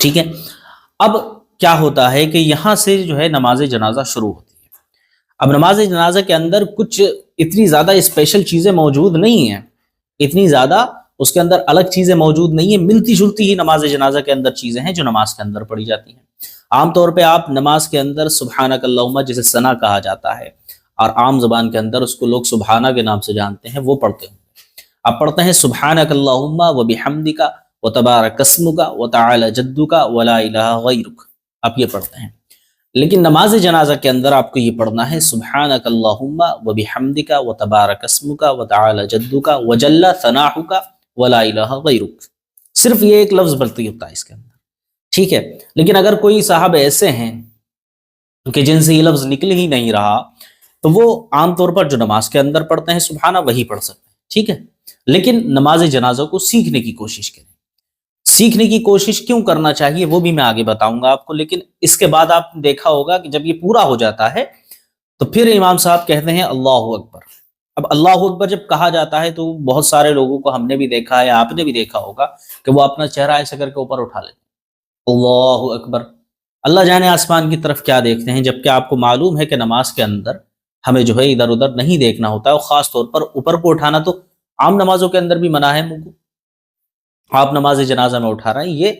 ٹھیک ہے، اب کیا ہوتا ہے کہ یہاں سے جو ہے نماز جنازہ شروع ہوتی ہے۔ اب نماز جنازہ کے اندر کچھ اتنی زیادہ اسپیشل چیزیں موجود نہیں ہیں، اتنی زیادہ اس کے اندر الگ چیزیں موجود نہیں ہیں، ملتی جلتی ہی نماز جنازہ کے اندر چیزیں ہیں جو نماز کے اندر پڑھی جاتی ہیں۔ عام طور پہ آپ نماز کے اندر سبحانک اللہم، جسے ثنا کہا جاتا ہے اور عام زبان کے اندر اس کو لوگ سبحانہ کے نام سے جانتے ہیں، وہ پڑھتے ہیں۔ آپ پڑھتے ہیں سبحانک اللہم وبحمدک وتبارک اسمک وتعالی جدک ولا الہ غیرک، آپ یہ پڑھتے ہیں۔ لیکن نماز جنازہ کے اندر آپ کو یہ پڑھنا ہے سبحانک اللہم وبحمدک وتبارک اسمک وتعالی جدک وجل ثناؤک ولا الہ غیرک، صرف یہ ایک لفظ بلتی ہوتا ہے اس کے اندر، ٹھیک ہے۔ لیکن اگر کوئی صاحب ایسے ہیں کہ جن سے یہ لفظ نکل ہی نہیں رہا، تو وہ عام طور پر جو نماز کے اندر پڑھتے ہیں سبحانہ وہی پڑھ سکتے ہیں، ٹھیک ہے۔ لیکن نماز جنازہ کو سیکھنے کی کوشش کریں۔ سیکھنے کی کوشش کیوں کرنا چاہیے وہ بھی میں آگے بتاؤں گا آپ کو، لیکن اس کے بعد آپ نے دیکھا ہوگا کہ جب یہ پورا ہو جاتا ہے تو پھر امام صاحب کہتے ہیں اللہ اکبر۔ اب اللہ اکبر جب کہا جاتا ہے تو بہت سارے لوگوں کو ہم نے بھی دیکھا ہے، آپ نے بھی دیکھا ہوگا کہ وہ اپنا چہرہ ایسے کر کے اوپر اٹھا لیتے ہیں، اللہ اکبر۔ اللہ جانے آسمان کی طرف کیا دیکھتے ہیں، جبکہ آپ کو معلوم ہے کہ نماز کے اندر ہمیں جو ہے ادھر ادھر نہیں دیکھنا ہوتا ہے، اور خاص طور پر اوپر کو اٹھانا تو عام نمازوں کے اندر بھی منع ہے منہ کو، آپ نماز جنازہ میں اٹھا رہے ہیں، یہ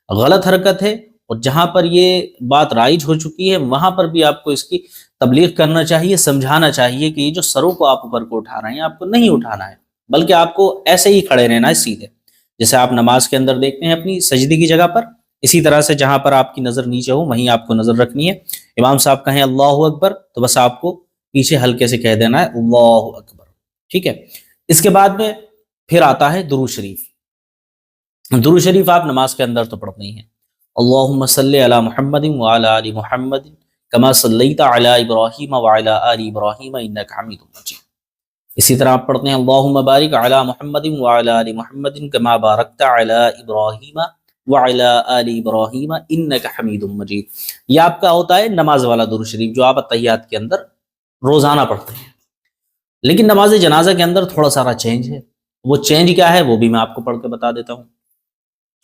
غلط حرکت ہے۔ اور جہاں پر یہ بات رائج ہو چکی ہے وہاں پر بھی آپ کو اس کی تبلیغ کرنا چاہیے، سمجھانا چاہیے کہ یہ جو سروں کو آپ اوپر کو اٹھا رہے ہیں آپ کو نہیں اٹھانا ہے، بلکہ آپ کو ایسے ہی کھڑے رہنا ہے سیدھے، جیسے آپ نماز کے اندر دیکھتے ہیں اپنی سجدے کی جگہ پر، اسی طرح سے جہاں پر آپ کی نظر نیچے ہو وہیں آپ کو نظر رکھنی ہے۔ امام صاحب کہیں اللہ اکبر تو بس آپ کو پیچھے ہلکے سے کہہ دینا ہے اللہ اکبر، ٹھیک ہے۔ اس کے بعد میں پھر آتا ہے درود شریف۔ درود شریف آپ نماز کے اندر تو پڑھتے ہی ہیں، اللہم صلی علی محمد وعلی آل محمد کما صلیت علی ابراہیم وعلی آل ابراہیم انک حمید مجید۔ اسی طرح آپ پڑھتے ہیں اللہم بارک علی محمد وعلی آل محمد کما بارکت علی ابراہیم وعلی آل ابراہیم انک حمید مجید۔ یہ آپ کا ہوتا ہے نماز والا درود شریف جو آپ اتحیات کے اندر روزانہ پڑھتے ہیں۔ لیکن نماز جنازہ کے اندر تھوڑا سارا چینج ہے، وہ چینج کیا ہے وہ بھی میں آپ کو پڑھ کے بتا دیتا ہوں۔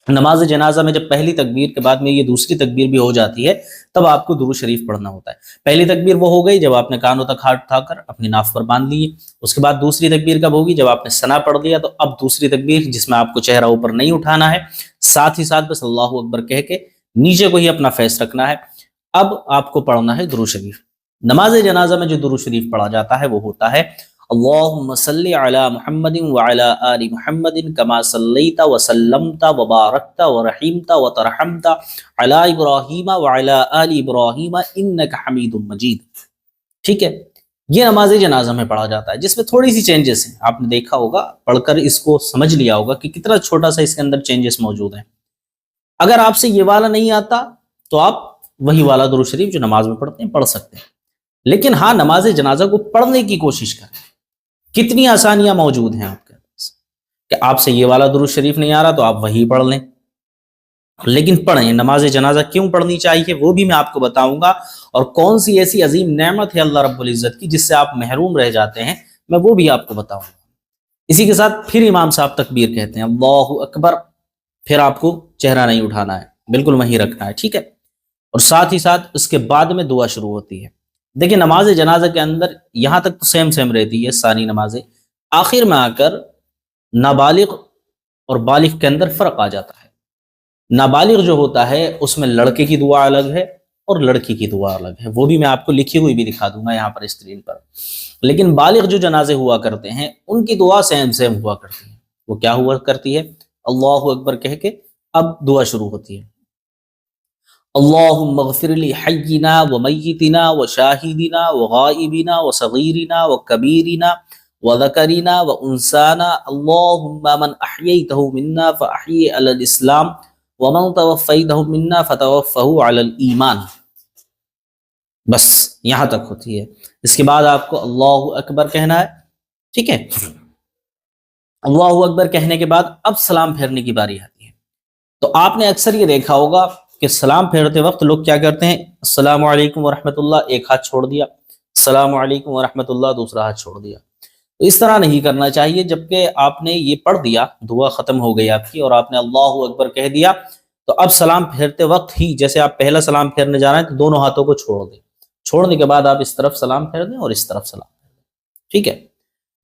نماز جنازہ میں جب پہلی تکبیر کے بعد میں یہ دوسری تکبیر بھی ہو جاتی ہے تب آپ کو درود شریف پڑھنا ہوتا ہے۔ پہلی تکبیر وہ ہو گئی جب آپ نے کانوں تک ہاتھ اٹھا کر اپنی ناف پر باندھ لیے، اس کے بعد دوسری تکبیر کب ہوگی جب آپ نے ثنا پڑھ لیا، تو اب دوسری تکبیر جس میں آپ کو چہرہ اوپر نہیں اٹھانا ہے، ساتھ ہی ساتھ بس اللہ اکبر کہہ کے نیچے کو ہی اپنا فیس رکھنا ہے۔ اب آپ کو پڑھنا ہے درود شریف۔ نماز جنازہ میں جو درود شریف پڑھا جاتا ہے وہ ہوتا ہے اللہم صلی علی محمد وعلی آل محمد کما صلیت وسلمت وبارکت ورحمت وترحمت علی ابراہیم وعلی آل ابراہیم انک حمید مجید، ٹھیک ہے۔ یہ نماز جنازہ میں پڑھا جاتا ہے، جس میں تھوڑی سی چینجز ہیں، آپ نے دیکھا ہوگا پڑھ کر اس کو سمجھ لیا ہوگا کہ کتنا چھوٹا سا اس کے اندر چینجز موجود ہیں۔ اگر آپ سے یہ والا نہیں آتا تو آپ وہی والا درود شریف جو نماز میں پڑھتے ہیں پڑھ سکتے ہیں، لیکن ہاں نماز جنازہ کو پڑھنے کی کوشش کریں۔ کتنی آسانیاں موجود ہیں آپ کے پاس کہ آپ سے یہ والا درود شریف نہیں آ رہا تو آپ وہی پڑھ لیں، لیکن پڑھیں۔ نماز جنازہ کیوں پڑھنی چاہیے وہ بھی میں آپ کو بتاؤں گا، اور کون سی ایسی عظیم نعمت ہے اللہ رب العزت کی جس سے آپ محروم رہ جاتے ہیں میں وہ بھی آپ کو بتاؤں گا۔ اسی کے ساتھ پھر امام صاحب تکبیر کہتے ہیں اللہ اکبر، پھر آپ کو چہرہ نہیں اٹھانا ہے، بالکل وہیں رکھنا ہے، ٹھیک ہے۔ اور ساتھ ہی ساتھ اس کے بعد میں دعا شروع ہوتی ہے۔ دیکھیں نماز جنازہ کے اندر یہاں تک تو سیم رہتی ہے ساری نمازیں، آخر میں آ کر نابالغ اور بالغ کے اندر فرق آ جاتا ہے۔ نابالغ جو ہوتا ہے اس میں لڑکے کی دعا الگ ہے اور لڑکی کی دعا الگ ہے، وہ بھی میں آپ کو لکھی ہوئی بھی دکھا دوں گا یہاں پر اسکرین پر۔ لیکن بالغ جو جنازے ہوا کرتے ہیں ان کی دعا سیم ہوا کرتی ہے۔ وہ کیا ہوا کرتی ہے؟ اللہ اکبر کہہ کے اب دعا شروع ہوتی ہے، اللہم اغفر لی حینا و میتنا و شاہدنا و غائبنا و صغیرنا و کبیرنا و ذکرنا و انسانا، اللہم من احییتہ منا فاحیی علی الاسلام ومن توفیتہ منا فتوفہ علی الایمان۔ بس یہاں تک ہوتی ہے۔ اس کے بعد آپ کو اللہ اکبر کہنا ہے، ٹھیک ہے۔ اللہ اکبر کہنے کے بعد اب سلام پھیرنے کی باری آتی ہے۔ تو آپ نے اکثر یہ دیکھا ہوگا کہ سلام پھیرتے وقت لوگ کیا کرتے ہیں، السلام علیکم ورحمۃ اللہ ایک ہاتھ چھوڑ دیا، السلام علیکم ورحمۃ اللہ دوسرا ہاتھ چھوڑ دیا۔ تو اس طرح نہیں کرنا چاہیے۔ جبکہ آپ نے یہ پڑھ دیا، دعا ختم ہو گئی آپ کی، اور آپ نے اللہ اکبر کہہ دیا، تو اب سلام پھیرتے وقت ہی جیسے آپ پہلا سلام پھیرنے جا رہے ہیں تو دونوں ہاتھوں کو چھوڑ دیں، چھوڑنے کے بعد آپ اس طرف سلام پھیر دیں اور اس طرف سلام پھیر دیں، ٹھیک ہے؟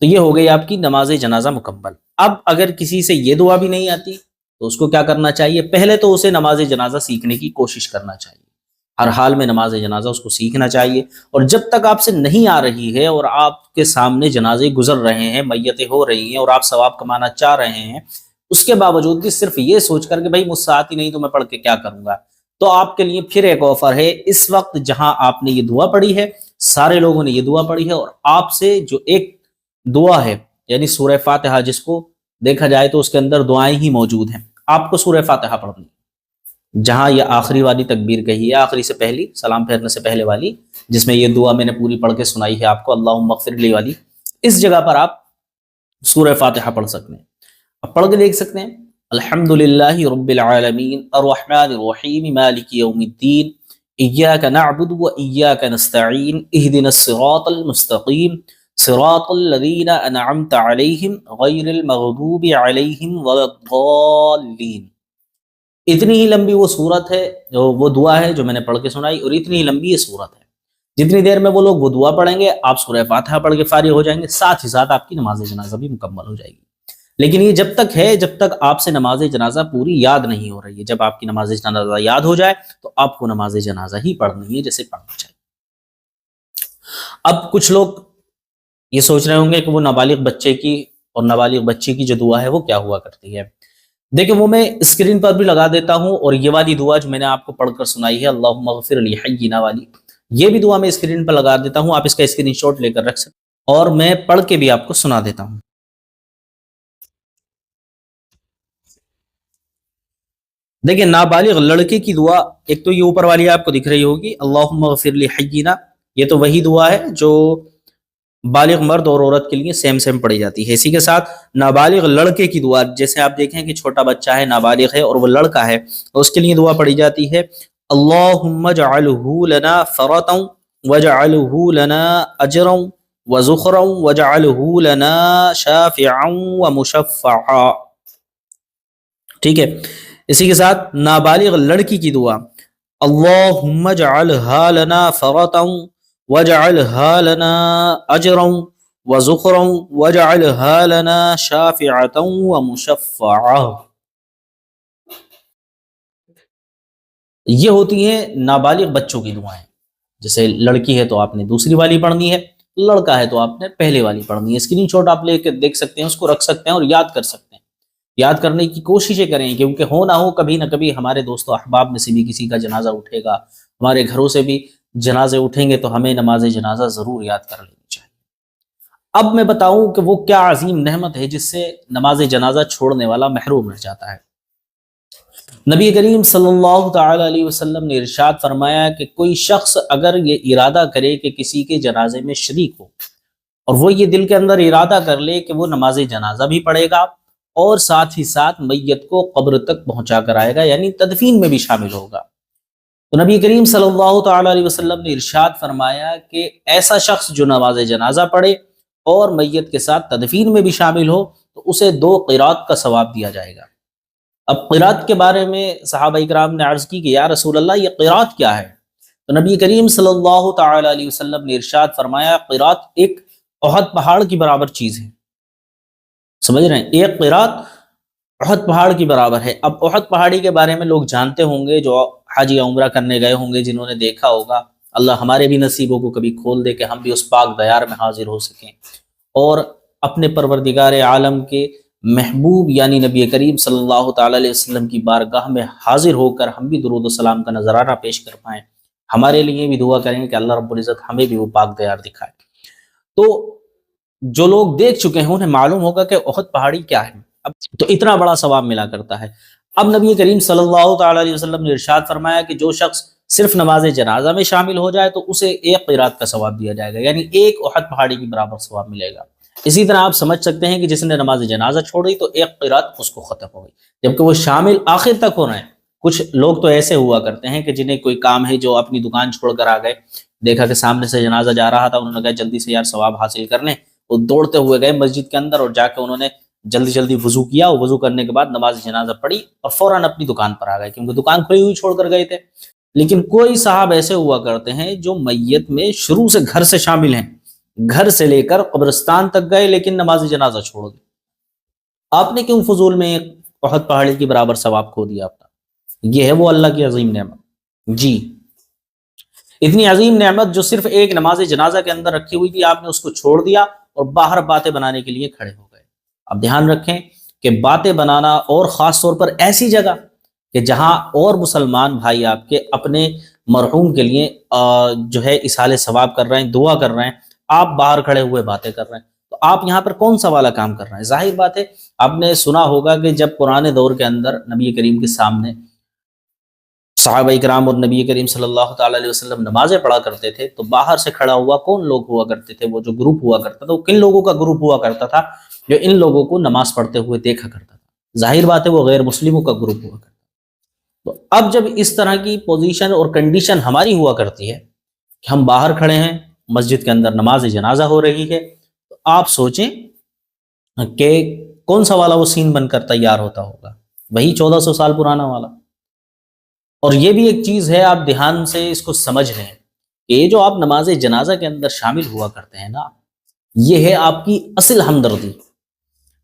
تو یہ ہو گئی آپ کی نماز جنازہ مکمل۔ اب اگر کسی سے یہ دعا بھی نہیں آتی تو اس کو کیا کرنا چاہیے؟ پہلے تو اسے نماز جنازہ سیکھنے کی کوشش کرنا چاہیے، ہر حال میں نماز جنازہ اس کو سیکھنا چاہیے، اور جب تک آپ سے نہیں آ رہی ہے اور آپ کے سامنے جنازے گزر رہے ہیں، میتیں ہو رہی ہیں اور آپ ثواب کمانا چاہ رہے ہیں، اس کے باوجود بھی صرف یہ سوچ کر کہ بھائی مجھ سے آتی نہیں تو میں پڑھ کے کیا کروں گا، تو آپ کے لیے پھر ایک آفر ہے۔ اس وقت جہاں آپ نے یہ دعا پڑھی ہے، سارے لوگوں نے یہ دعا پڑھی ہے، اور آپ سے جو ایک دعا ہے یعنی سورہ فاتحہ جس کو دیکھا جائے تو اس کے اندر دعائیں ہی موجود ہیں، آپ کو سورہ فاتحہ پڑھنی ہے، جہاں یہ آخری والی تکبیر کہی ہے، آخری سے پہلی سلام پھیرنے سے پہلے والی، جس میں یہ دعا میں نے پوری پڑھ کے سنائی ہے آپ کو، اللہم اغفر لی والی، اس جگہ پر آپ سورہ فاتحہ پڑھ سکتے ہیں۔ اب پڑھ کے دیکھ سکتے ہیں، الحمد للہ رب العالمین الرحمن الرحیم مالک یوم الدین ایاک نعبد و ایاک نستعین اہدنا الصراط المستقیم صراط الذین انعمت علیہم غیر المغضوب علیہم ولا الضالین۔ اتنی ہی لمبی وہ سورت ہے، جو وہ دعا ہے جو میں نے پڑھ کے سنائی، اور اتنی ہی لمبی یہ سورت ہے۔ جتنی دیر میں وہ لوگ وہ دعا پڑھیں گے آپ سورہ فاتحہ پڑھ کے فارغ ہو جائیں گے، ساتھ ہی ساتھ آپ کی نماز جنازہ بھی مکمل ہو جائے گی۔ لیکن یہ جب تک ہے جب تک آپ سے نماز جنازہ پوری یاد نہیں ہو رہی ہے، جب آپ کی نماز جنازہ یاد ہو جائے تو آپ کو نماز جنازہ ہی پڑھنی ہے جیسے پڑھنا چاہیے۔ اب کچھ لوگ یہ سوچ رہے ہوں گے کہ وہ نابالغ بچے کی اور نابالغ بچی کی جو دعا ہے وہ کیا ہوا کرتی ہے۔ دیکھیں وہ میں اسکرین پر بھی لگا دیتا ہوں، اور یہ والی دعا جو میں نے آپ کو پڑھ کر سنائی ہے اللہم اغفر لی حینا والی، یہ بھی دعا میں اسکرین پر لگا دیتا ہوں، آپ اس کا اسکرین شاٹ لے کر رکھ سکتے ہیں، اور میں پڑھ کے بھی آپ کو سنا دیتا ہوں۔ دیکھیں نابالغ لڑکے کی دعا، ایک تو یہ اوپر والی آپ کو دکھ رہی ہوگی اللہم اغفر لی حینا، یہ تو وہی دعا ہے جو بالغ مرد اور عورت کے لیے سیم سیم پڑھی جاتی ہے۔ اسی کے ساتھ نابالغ لڑکے کی دعا، جیسے آپ دیکھیں کہ چھوٹا بچہ ہے، نابالغ ہے اور وہ لڑکا ہے، تو اس کے لیے دعا پڑھی جاتی ہے اللہم اجعلہ لنا فرطا واجعلہ لنا اجرا وزخرا واجعلہ لنا شافعا ومشفعا، ٹھیک ہے؟ اسی کے ساتھ نابالغ لڑکی کی دعا اللہم اجعلہا لنا فرطا واجعلہا لنا اجرا وزخرا واجعلہا لنا شافعتا ومشفعا۔ یہ ہوتی ہیں نابالغ بچوں کی دعائیں، جیسے لڑکی ہے تو آپ نے دوسری والی پڑھنی ہے، لڑکا ہے تو آپ نے پہلے والی پڑھنی ہے۔ اسکرین شاٹ آپ لے کے دیکھ سکتے ہیں، اس کو رکھ سکتے ہیں اور یاد کر سکتے ہیں، یاد کرنے کی کوششیں کریں، کیونکہ ہو نہ ہو کبھی نہ کبھی ہمارے دوست و احباب میں سے بھی کسی کا جنازہ اٹھے گا، ہمارے گھروں سے بھی جنازے اٹھیں گے، تو ہمیں نماز جنازہ ضرور یاد کر لینی چاہیے۔ اب میں بتاؤں کہ وہ کیا عظیم نعمت ہے جس سے نماز جنازہ چھوڑنے والا محروم رہ جاتا ہے۔ نبی کریم صلی اللہ تعالی علیہ وسلم نے ارشاد فرمایا کہ کوئی شخص اگر یہ ارادہ کرے کہ کسی کے جنازے میں شریک ہو، اور وہ یہ دل کے اندر ارادہ کر لے کہ وہ نماز جنازہ بھی پڑھے گا اور ساتھ ہی ساتھ میت کو قبر تک پہنچا کر آئے گا، یعنی تدفین میں بھی شامل ہوگا، تو نبی کریم صلی اللہ تعالی علیہ وسلم نے ارشاد فرمایا کہ ایسا شخص جو نماز جنازہ پڑھے اور میت کے ساتھ تدفین میں بھی شامل ہو تو اسے 2 قرات کا ثواب دیا جائے گا۔ اب قرات کے بارے میں صحابہ اکرام نے عرض کی کہ یا رسول اللہ یہ قرات کیا ہے؟ تو نبی کریم صلی اللہ تعالی علیہ وسلم نے ارشاد فرمایا قرات ایک احد پہاڑ کی برابر چیز ہے، سمجھ رہے ہیں؟ ایک قرات احد پہاڑ کی برابر ہے۔ اب احد پہاڑی کے بارے میں لوگ جانتے ہوں گے، جو حج یا عمرہ کرنے گئے ہوں گے، جنہوں نے دیکھا ہوگا، اللہ ہمارے بھی نصیبوں کو کبھی کھول دے کہ ہم بھی اس پاک دیار میں حاضر ہو سکیں اور اپنے پروردگار عالم کے محبوب یعنی نبی کریم صلی اللہ تعالی علیہ وسلم کی بارگاہ میں حاضر ہو کر ہم بھی درود و سلام کا نذرانہ پیش کر پائیں۔ ہمارے لیے بھی دعا کریں کہ اللہ رب العزت ہمیں بھی وہ پاک دیار دکھائے۔ تو جو لوگ دیکھ چکے ہیں انہیں معلوم ہوگا کہ احد پہاڑی کیا ہے، اب تو اتنا بڑا ثواب ملا کرتا ہے۔ اب نبی کریم صلی اللہ تعالی علیہ وسلم نے ارشاد فرمایا کہ جو شخص صرف نماز جنازہ میں شامل ہو جائے تو اسے 1 قرات کا ثواب دیا جائے گا، یعنی 1 احد پہاڑی کی برابر ثواب ملے گا۔ اسی طرح آپ سمجھ سکتے ہیں کہ جس نے نماز جنازہ چھوڑی تو 1 قرات اس کو ختم ہو گئی، جبکہ وہ شامل آخر تک ہو رہے ہیں۔ کچھ لوگ تو ایسے ہوا کرتے ہیں کہ جنہیں کوئی کام ہے، جو اپنی دکان چھوڑ کر آ گئے، دیکھا کہ سامنے سے جنازہ جا رہا تھا، انہوں نے کہا جلدی سے یار ثواب حاصل کر لیں، وہ دوڑتے ہوئے گئے مسجد کے اندر اور جا کے انہوں نے جلدی جلدی وضو کیا، وضو کرنے کے بعد نماز جنازہ پڑھی اور فوراً اپنی دکان پر آ گئے، کیونکہ دکان کھلی ہوئی چھوڑ کر گئے تھے۔ لیکن کوئی صاحب ایسے ہوا کرتے ہیں جو میت میں شروع سے گھر سے شامل ہیں، گھر سے لے کر قبرستان تک گئے لیکن نماز جنازہ چھوڑ دی۔ آپ نے کیوں فضول میں ایک احد پہاڑی کے برابر ثواب کھو دیا اپنا؟ یہ ہے وہ اللہ کی عظیم نعمت۔ جی، اتنی عظیم نعمت جو صرف ایک نماز جنازہ کے اندر رکھی ہوئی تھی، آپ نے اس کو چھوڑ دیا اور باہر باتیں بنانے کے لیے کھڑے ہو گئے۔ اب دھیان رکھیں کہ باتیں بنانا، اور خاص طور پر ایسی جگہ کہ جہاں اور مسلمان بھائی آپ کے اپنے مرحوم کے لیے جو ہے اصالہ ثواب کر رہے ہیں، دعا کر رہے ہیں، آپ باہر کھڑے ہوئے باتیں کر رہے ہیں، تو آپ یہاں پر کون سا والا کام کر رہے ہیں؟ ظاہر بات ہے، آپ نے سنا ہوگا کہ جب پرانے دور کے اندر نبی کریم کے سامنے صحابہ کرام اور نبی کریم صلی اللہ تعالی علیہ وسلم نمازیں پڑھا کرتے تھے، تو باہر سے کھڑا ہوا کون لوگ ہوا کرتے تھے؟ وہ جو گروپ ہوا کرتا تھا، وہ کن لوگوں کا گروپ ہوا کرتا تھا؟ جو ان لوگوں کو نماز پڑھتے ہوئے دیکھا کرتا تھا۔ ظاہر بات ہے وہ غیر مسلموں کا گروپ ہوا کرتا تھا۔ تو اب جب اس طرح کی پوزیشن اور کنڈیشن ہماری ہوا کرتی ہے کہ ہم باہر کھڑے ہیں، مسجد کے اندر نماز جنازہ ہو رہی ہے، تو آپ سوچیں کہ کون سا والا وہ سین بن کر تیار ہوتا ہوگا؟ وہی 1400 سال پرانا والا۔ اور یہ بھی ایک چیز ہے، آپ دھیان سے اس کو سمجھ لیں کہ یہ جو آپ نماز جنازہ کے اندر شامل ہوا کرتے ہیں نا، یہ ہے آپ کی اصل ہمدردی۔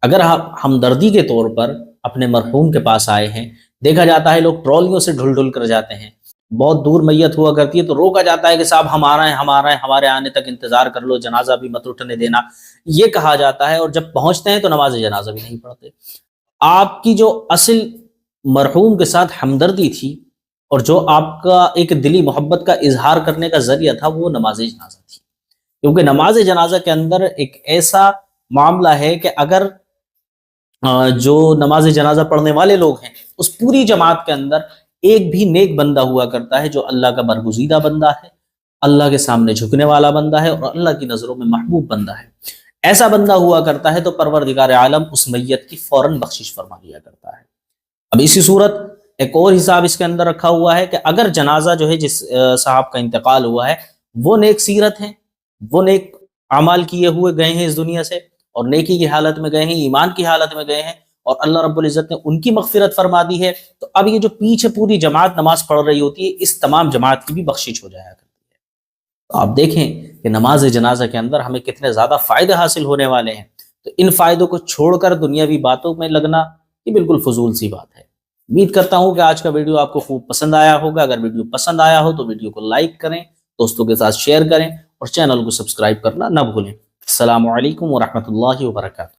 اگر آپ ہمدردی کے طور پر اپنے مرحوم کے پاس آئے ہیں، دیکھا جاتا ہے لوگ ٹرالیوں سے ڈھل ڈھل کر جاتے ہیں، بہت دور میت ہوا کرتی ہے تو روکا جاتا ہے کہ صاحب ہم آ رہے ہیں، ہم آ رہے ہیں، ہمارے آنے تک انتظار کر لو، جنازہ بھی مت اٹھنے دینا، یہ کہا جاتا ہے، اور جب پہنچتے ہیں تو نماز جنازہ بھی نہیں پڑھتے۔ آپ کی جو اصل مرحوم کے ساتھ ہمدردی تھی اور جو آپ کا ایک دلی محبت کا اظہار کرنے کا ذریعہ تھا، وہ نماز جنازہ تھی۔ کیونکہ نماز جنازہ کے اندر ایک ایسا معاملہ ہے کہ اگر جو نماز جنازہ پڑھنے والے لوگ ہیں، اس پوری جماعت کے اندر ایک بھی نیک بندہ ہوا کرتا ہے جو اللہ کا برگزیدہ بندہ ہے، اللہ کے سامنے جھکنے والا بندہ ہے، اور اللہ کی نظروں میں محبوب بندہ ہے، ایسا بندہ ہوا کرتا ہے تو پروردگار عالم اس میت کی فوراً بخشش فرما دیا کرتا ہے۔ اب اسی صورت ایک اور حساب اس کے اندر رکھا ہوا ہے کہ اگر جنازہ جو ہے جس صاحب کا انتقال ہوا ہے وہ نیک سیرت ہیں، وہ نیک اعمال کیے ہوئے گئے ہیں اس دنیا سے، اور نیکی کی حالت میں گئے ہیں، ایمان کی حالت میں گئے ہیں، اور اللہ رب العزت نے ان کی مغفرت فرما دی ہے، تو اب یہ جو پیچھے پوری جماعت نماز پڑھ رہی ہوتی ہے، اس تمام جماعت کی بھی بخشش ہو جایا کرتی ہے۔ تو آپ دیکھیں کہ نماز جنازہ کے اندر ہمیں کتنے زیادہ فائدے حاصل ہونے والے ہیں، تو ان فائدوں کو چھوڑ کر دنیاوی باتوں میں لگنا یہ بالکل فضول سی بات ہے۔ امید کرتا ہوں کہ آج کا ویڈیو آپ کو خوب پسند آیا ہوگا۔ اگر ویڈیو پسند آیا ہو تو ویڈیو کو لائک کریں، دوستوں کے ساتھ شیئر کریں، اور چینل کو سبسکرائب کرنا نہ بھولیں۔ السلام علیکم ورحمۃ اللہ وبرکاتہ۔